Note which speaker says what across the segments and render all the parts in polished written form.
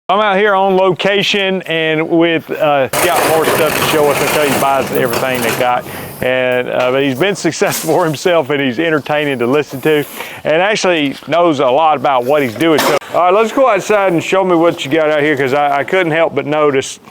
Speaker 1: I'm out here on location and with got more stuff to show us until he buys everything they got. And but he's been successful for himself, and he's entertaining to listen to, and actually knows a lot about what he's doing. So, all right, let's go outside and show me what you got out here, because I couldn't help but notice,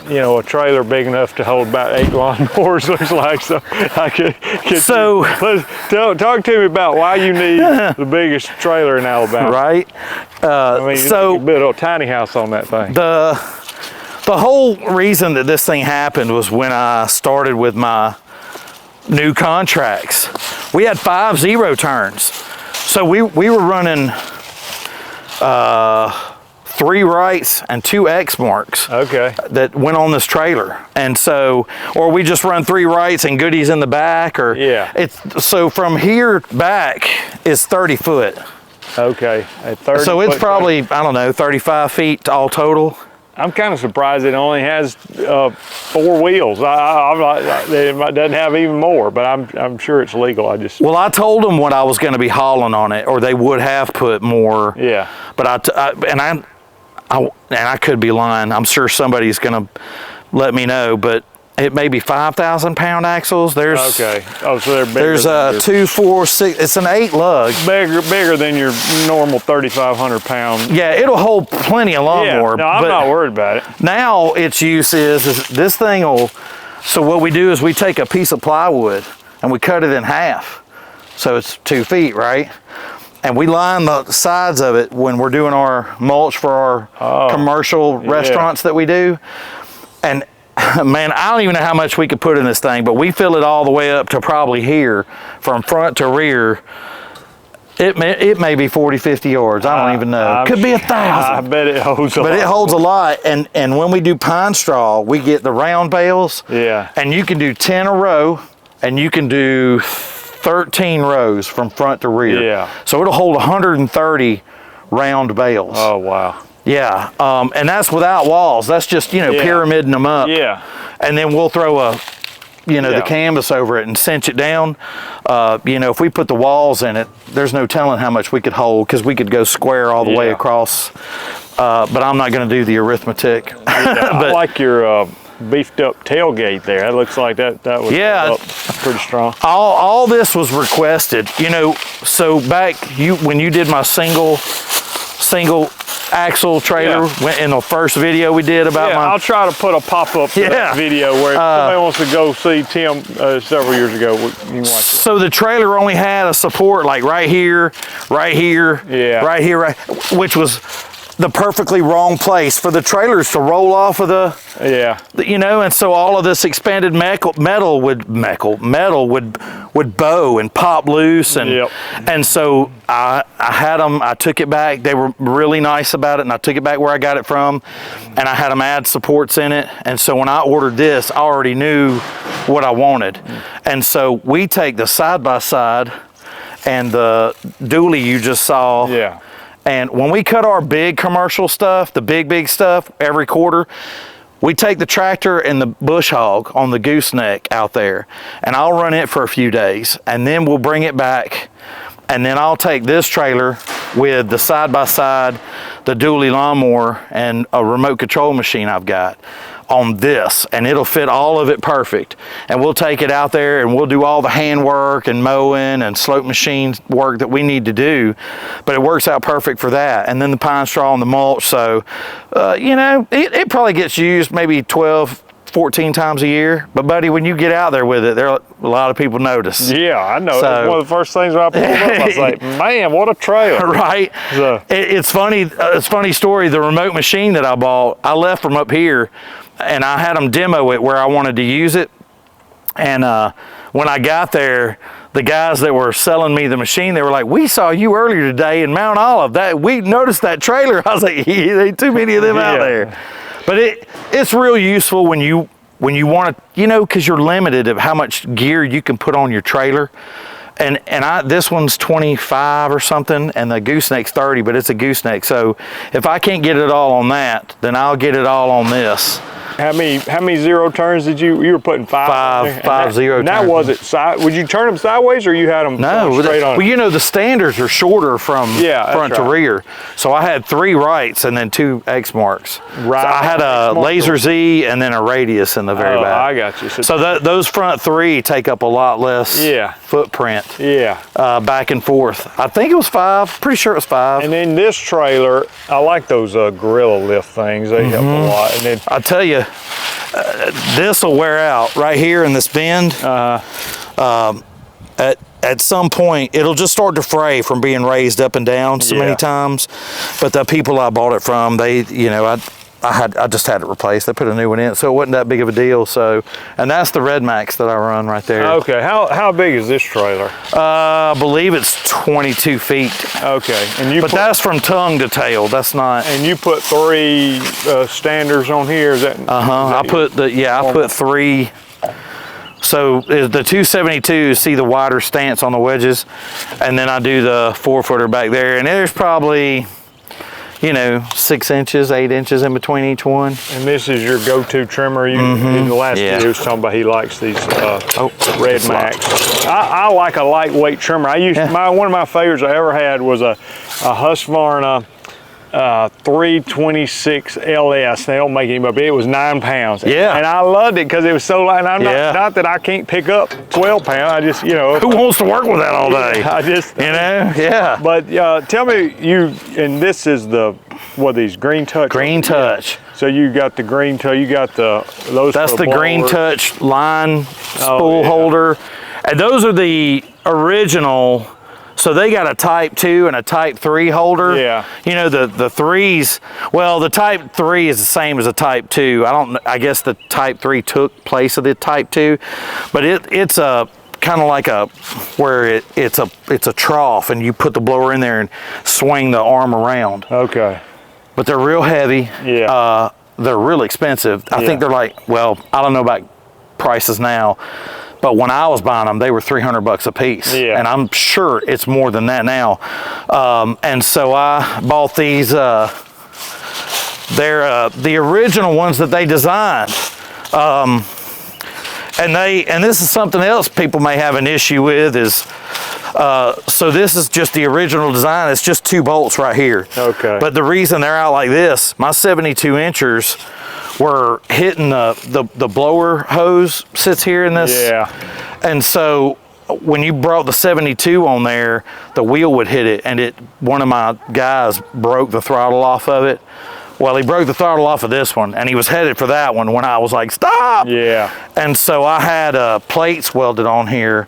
Speaker 1: you know, a trailer big enough to hold about 8 lawnmowers, looks like. So I could so talk to me about why you need the biggest trailer in Alabama.
Speaker 2: Right.
Speaker 1: I mean,
Speaker 2: so
Speaker 1: you can build a tiny house on that thing.
Speaker 2: The whole reason that this thing happened was when I started with my new contracts. We had 5 0 turns. So we were running 3 rights and 2 X marks.
Speaker 1: Okay.
Speaker 2: That went on this trailer. And so, or we just run 3 rights and goodies in the back, or
Speaker 1: yeah.
Speaker 2: So from here back is 30 foot.
Speaker 1: Okay. At 30
Speaker 2: so it's
Speaker 1: foot
Speaker 2: probably, I don't know, 35 feet all total.
Speaker 1: I'm kind of surprised it only has 4 wheels. It doesn't have even more, but I'm sure it's legal.
Speaker 2: Well, I told them what I was going to be hauling on it, or they would have put more.
Speaker 1: Yeah.
Speaker 2: But I could be lying. I'm sure somebody's going to let me know, but it may be 5,000 pound axles. There's
Speaker 1: okay. Oh, so they're bigger.
Speaker 2: There's 2, 4, 6. It's an 8 lug.
Speaker 1: Bigger than your normal 3,500 pound.
Speaker 2: Yeah, it'll hold plenty of lawnmower.
Speaker 1: Yeah, no, I'm not worried about it.
Speaker 2: Now its use is this thing will. So what we do is we take a piece of plywood and we cut it in half, so it's 2 feet, right? And we line the sides of it when we're doing our mulch for our commercial restaurants that we do. And man, I don't even know how much we could put in this thing, but we fill it all the way up to probably here, from front to rear. It may be 40, 50 yards. I don't even know. Could be 1,000.
Speaker 1: I bet it holds a lot.
Speaker 2: But it holds a lot. And when we do pine straw, we get the round bales.
Speaker 1: Yeah.
Speaker 2: And you can do 10 a row, and you can do 13 rows from front to rear.
Speaker 1: Yeah.
Speaker 2: So it'll hold 130 round bales.
Speaker 1: Oh, wow.
Speaker 2: Yeah, and that's without walls. That's just, you know, pyramiding them up.
Speaker 1: Yeah.
Speaker 2: And then we'll throw the canvas over it and cinch it down. You know, if we put the walls in it, there's no telling how much we could hold, because we could go square all the way across. But I'm not going to do the arithmetic.
Speaker 1: Yeah,
Speaker 2: but,
Speaker 1: I like your beefed up tailgate there. That looks like that was up pretty strong.
Speaker 2: All this was requested. You know, so back when you did my single axle trailer in the first video we did about
Speaker 1: I'll try to put a pop-up video where if somebody wants to go see Tim several years ago, you can watch it.
Speaker 2: So the trailer only had a support like right here, right here, which was the perfectly wrong place for the trailers to roll off of you know, and so all of this expanded metal would bow and pop loose, and so I had them. I took it back. They were really nice about it, and I took it back where I got it from, and I had them add supports in it. And so when I ordered this, I already knew what I wanted, and so we take the side-by-side and the dually you just saw.
Speaker 1: Yeah.
Speaker 2: And when we cut our big commercial stuff, the big stuff every quarter, we take the tractor and the bush hog on the gooseneck out there, and I'll run it for a few days, and then we'll bring it back, and then I'll take this trailer with the side-by-side, the dually lawnmower, and a remote control machine I've got on this, and it'll fit all of it perfect. And we'll take it out there and we'll do all the hand work and mowing and slope machine work that we need to do, but it works out perfect for that. And then the pine straw and the mulch, so you know, it probably gets used maybe 12, 14 times a year, but buddy, when you get out there with it, a lot of people notice.
Speaker 1: Yeah, I know. That's one of the first things when I pulled up, I was like, man, what a trailer.
Speaker 2: Right. So. It's funny. It's a funny story. The remote machine that I bought, I left from up here, and I had them demo it where I wanted to use it. And when I got there, the guys that were selling me the machine, they were like, we saw you earlier today in Mount Olive. We noticed that trailer. I was like, there ain't too many of them out there. But it's real useful when you want to, you know, because you're limited of how much gear you can put on your trailer. And this one's 25 or something, and the gooseneck's 30, but it's a gooseneck. So if I can't get it all on that, then I'll get it all on this.
Speaker 1: How many zero turns did you were putting five?
Speaker 2: Five zero
Speaker 1: turns. Now was it side? Would you turn them sideways or you had them straight on?
Speaker 2: Well, you know the standards are shorter from front to rear, so I had 3 rights and then 2 X marks. Right. So I had a laser Z and then a radius in the very back.
Speaker 1: I got you.
Speaker 2: So those front 3 take up a lot less footprint.
Speaker 1: Yeah.
Speaker 2: Back and forth. I think it was 5. Pretty sure it was 5.
Speaker 1: And then this trailer, I like those gorilla lift things. They help a lot. And then
Speaker 2: I tell you, this will wear out right here in this bend. At some point, it'll just start to fray from being raised up and down so many times. But the people I bought it from, they, you know, I just had it replaced. They put a new one in, so it wasn't that big of a deal. So, and that's the Red Max that I run right there.
Speaker 1: Okay, how big is this trailer?
Speaker 2: I believe it's 22 feet.
Speaker 1: Okay, and
Speaker 2: but that's from tongue to tail. That's not.
Speaker 1: And you put 3 standers on here. Is that?
Speaker 2: I put 3. So the 272, see the wider stance on the wedges, and then I do the 4-footer back there, and there's probably, you know, 6 inches, 8 inches in between each one.
Speaker 1: And this is your go-to trimmer. You in the last video he was talking about he likes these Red Max. I like a lightweight trimmer. I used one of my favorites I ever had was a Husqvarna 326 LS. They don't make any more, but it was 9 pounds.
Speaker 2: Yeah. And
Speaker 1: I loved it because it was so light. And I'm not that I can't pick up 12 pounds. I just, you know.
Speaker 2: Who wants to work with that all day?
Speaker 1: I just,
Speaker 2: you know, yeah.
Speaker 1: But tell me, and this is what these Green Touch?
Speaker 2: Green Touch.
Speaker 1: So you got the Green Touch, you got those.
Speaker 2: That's the Green Touch line spool holder. And those are the original. So they got a Type 2 and a Type 3 holder. Yeah. You know, the 3s, well, the Type 3 is the same as a Type 2. I guess the Type 3 took place of the Type 2, but it's a kind of like it's a trough, and you put the blower in there and swing the arm around. Okay. But they're real heavy. Yeah. They're really expensive. I think they're like, well, I don't know about prices now, but when I was buying them, they were $300 a piece. Yeah. And I'm sure it's more than that now. And so I bought these, they're the original ones that they designed. And this is something else people may have an issue with is, so this is just the original design. It's just 2 bolts right here. Okay. But the reason they're out like this, my 72 inchers were hitting the blower hose sits here in this. Yeah. And so when you brought the 72 on there, the wheel would hit it, and one of my guys broke the throttle off of it. Well, he broke the throttle off of this one, and he was headed for that one when I was like, stop! Yeah. And so I had plates welded on here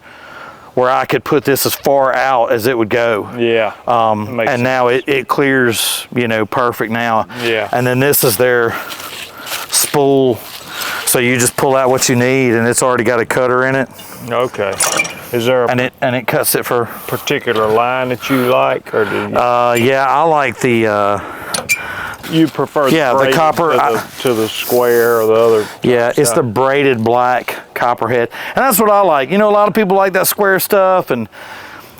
Speaker 2: where I could put this as far out as it would go. Yeah. And now it clears, you know, perfect now. Yeah. And then this is their spool. So you just pull out what you need, and it's already got a cutter in it. Okay. Is there and it cuts it for
Speaker 1: particular line that you like, or do you?
Speaker 2: Yeah, I like the.
Speaker 1: You prefer
Speaker 2: the copper
Speaker 1: to the square or the other?
Speaker 2: Yeah, it's the braided black copperhead, and that's what I like. You know, a lot of people like that square stuff, and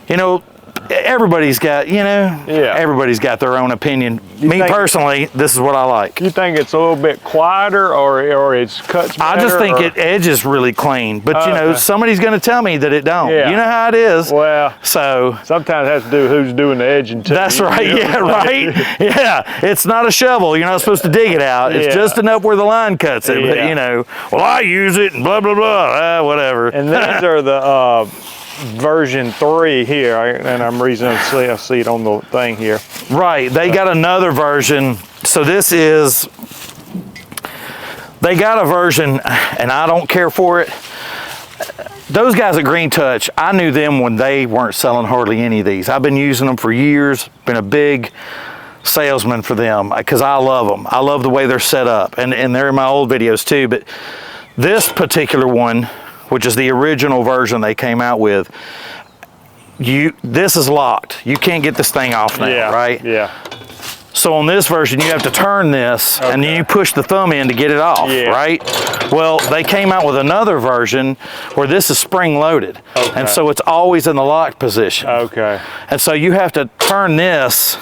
Speaker 2: you know, everybody's got, you know, everybody's got their own opinion. Me personally, this is what I like. You think it's a little bit quieter, or it's cuts better? I just think it edges really clean, but you know, somebody's going to tell me that it don't. Yeah. You know how it is.
Speaker 1: Well,
Speaker 2: so
Speaker 1: sometimes it has to do who's doing the edging too.
Speaker 2: That's right. Yeah, right. Yeah, it's not a shovel. You're not supposed to dig it out. It's just enough where the line cuts it. But you know, well, I use it and blah blah blah. Whatever.
Speaker 1: And these are the version 3 here, and I'm reason I see it on the thing here.
Speaker 2: Right, they got another version. So this is, they got a version, and I don't care for it. Those guys at Green Touch, I knew them when they weren't selling hardly any of these. I've been using them for years, been a big salesman for them because I love them. I love the way they're set up, and they're in my old videos too. But this particular one, which is the original version they came out with, this is locked. You can't get this thing off now, right? Yeah. So on this version, you have to turn this, and then you push the thumb in to get it off, right? Well, they came out with another version where this is spring-loaded, and so it's always in the locked position. Okay. And so you have to turn this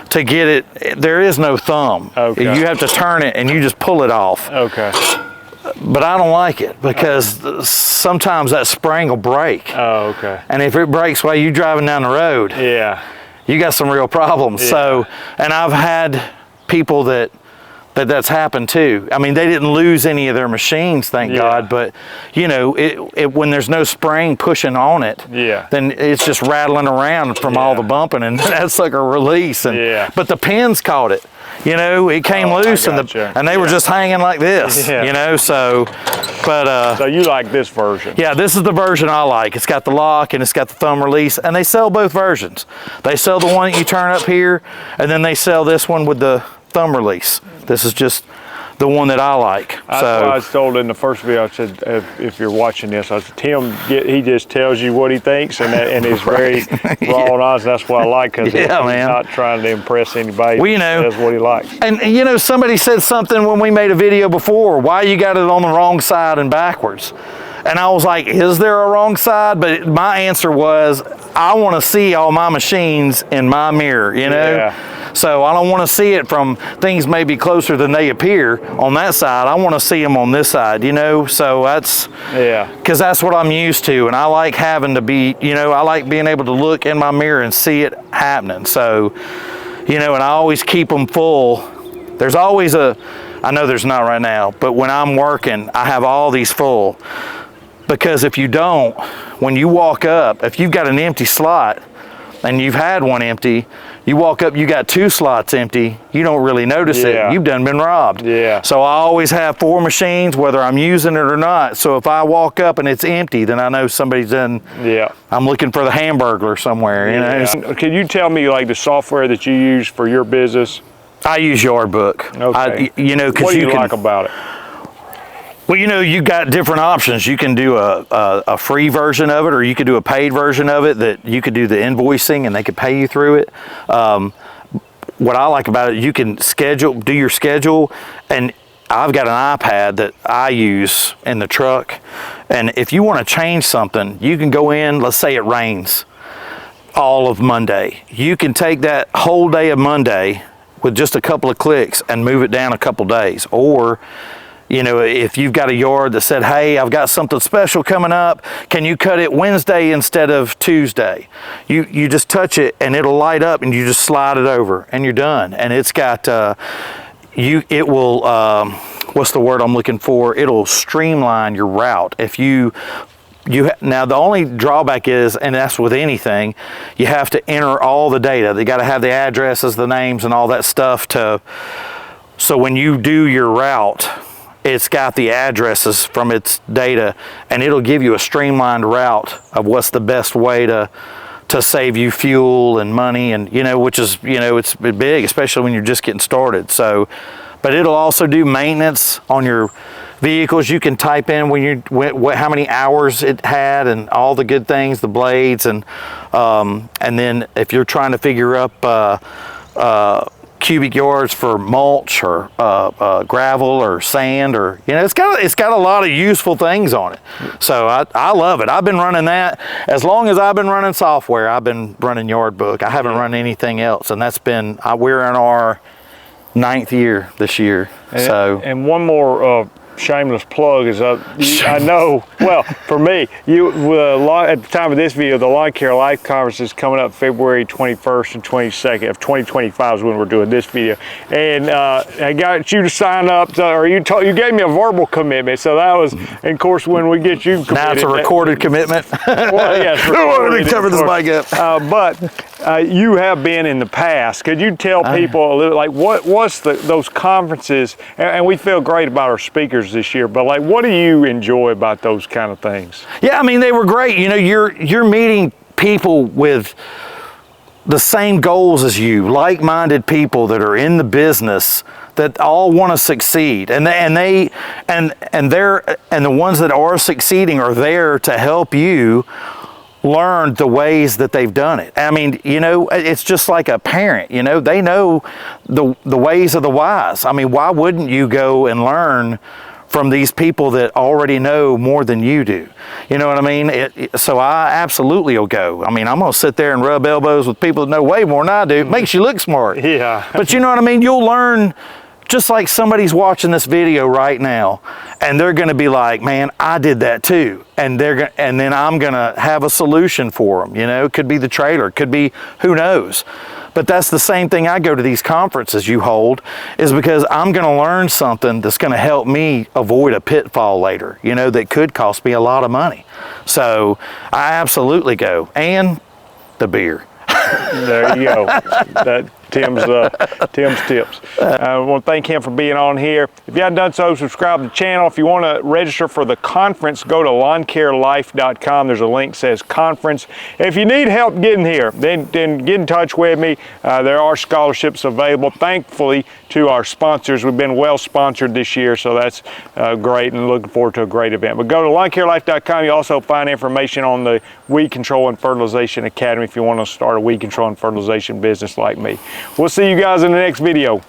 Speaker 2: to get it. There is no thumb.
Speaker 1: Okay.
Speaker 2: You have to turn it and you just pull it off.
Speaker 1: Okay.
Speaker 2: But I don't like it because sometimes that spring will break.
Speaker 1: Oh, okay.
Speaker 2: And if it breaks while you driving down the road,
Speaker 1: Yeah.
Speaker 2: you got some real problems.
Speaker 1: Yeah.
Speaker 2: So, and I've had people that's happened too. I mean, they didn't lose any of their machines, thank God, but you know, when there's no spring pushing on it, then it's just rattling around from all the bumping, and that's like a release. And but the pins caught it. You know, it came loose, and they were just hanging like this. You know, so. But
Speaker 1: so you like this version?
Speaker 2: Yeah, this is the version I like. It's got the lock and it's got the thumb release, and they sell both versions. They sell the one that you turn up here, and then they sell this one with the thumb release. This is just the one that I like.
Speaker 1: That's why I told in the first video, I said, if you're watching this, I said, Tim, he just tells you what he thinks, and it's very raw and honest. That's what I like, because he's not trying to impress anybody.
Speaker 2: Well, you know,
Speaker 1: that's what he likes.
Speaker 2: And you know, somebody said something when we made a video before, why you got it on the wrong side and backwards. And I was like, is there a wrong side? But my answer was, I want to see all my machines in my mirror, you know? So I don't want to see it from things maybe closer than they appear on that side. I want to see them on this side, you know? So that's, because that's what I'm used to. And I like having to be, you know, I like being able to look in my mirror and see it happening. So, you know, and I always keep them full. There's always I know there's not right now, but when I'm working, I have all these full. Because if you don't, when you walk up, if you've got an empty slot and you've had one empty, you walk up, you got 2 slots empty, you don't really notice it. You've done been robbed. So I always have 4 machines, whether I'm using it or not. So if I walk up and it's empty, then I know somebody's in. I'm looking for the Hamburglar somewhere, you know.
Speaker 1: Can you tell me like the software that you use for your business?
Speaker 2: I use Yardbook.
Speaker 1: Okay.
Speaker 2: You know, because
Speaker 1: what do you like about it?
Speaker 2: Well, you know, you got different options. You can do a free version of it, or you could do a paid version of it that you could do the invoicing and they could pay you through it. What I like about it, you can do your schedule, and I've got an iPad that I use in the truck. And if you want to change something, you can go in, let's say it rains all of Monday. You can take that whole day of Monday with just a couple of clicks and move it down a couple days. Or, you know, if you've got a yard that said, hey, I've got something special coming up, can you cut it Wednesday instead of Tuesday? You just touch it and it'll light up, and you just slide it over and you're done. And it's got, it will, what's the word I'm looking for? It'll streamline your route. If now the only drawback is, and that's with anything, you have to enter all the data. They got to have the addresses, the names, and all that stuff so when you do your route, it's got the addresses from its data, and it'll give you a streamlined route of what's the best way to save you fuel and money, and you know, which is, you know, it's big, especially when you're just getting started. So, but it'll also do maintenance on your vehicles. You can type in how many hours it had and all the good things, the blades, and then if you're trying to figure up cubic yards for mulch or gravel or sand, or you know, it's got a lot of useful things on it. So I love it. I've been running that as long as I've been running software. I've been running Yardbook. I haven't run anything else, and that's been, we're in our 9th year this year.
Speaker 1: And one more shameless plug is I know, well, for me, at the time of this video, the Lawn Care Life Conference is coming up February 21st and 22nd of 2025 is when we're doing this video. And I got you to sign up, or you gave me a verbal commitment. So that was, and of course, when we get you committed.
Speaker 2: Now it's a recorded commitment.
Speaker 1: Well, yes.
Speaker 2: Let me cover this mic up.
Speaker 1: But you have been in the past. Could you tell people a little, like, what's those conferences, and we feel great about our speakers this year, but like, what do you enjoy about those kind of things?
Speaker 2: Yeah, I mean, they were great. You know, you're meeting people with the same goals as you, like-minded people that are in the business that all want to succeed, and the ones that are succeeding are there to help you learn the ways that they've done it. I mean, you know, it's just like a parent, you know, they know the ways of the wise. I mean, why wouldn't you go and learn from these people that already know more than you do. You know what I mean? So I absolutely will go. I mean, I'm going to sit there and rub elbows with people that know way more than I do. It makes you look smart.
Speaker 1: Yeah.
Speaker 2: But you know what I mean? You'll learn, just like somebody's watching this video right now, and they're going to be like, man, I did that too. And then I'm going to have a solution for them. You know, it could be the trailer, it could be, who knows. But that's the same thing I go to these conferences you hold, is because I'm going to learn something that's going to help me avoid a pitfall later, you know, that could cost me a lot of money. So I absolutely go. And the beer.
Speaker 1: There you go. That Tim's tips. I want to thank him for being on here. If you haven't done so, subscribe to the channel. If you want to register for the conference, go to lawncarelife.com. There's a link that says conference. If you need help getting here, then get in touch with me. There are scholarships available. Thankfully, to our sponsors, we've been well sponsored this year, so that's great, and looking forward to a great event. But go to lawncarelife.com. You also find information on the Weed Control and Fertilization Academy if you want to start a weed control and fertilization business like me. We'll see you guys in the next video.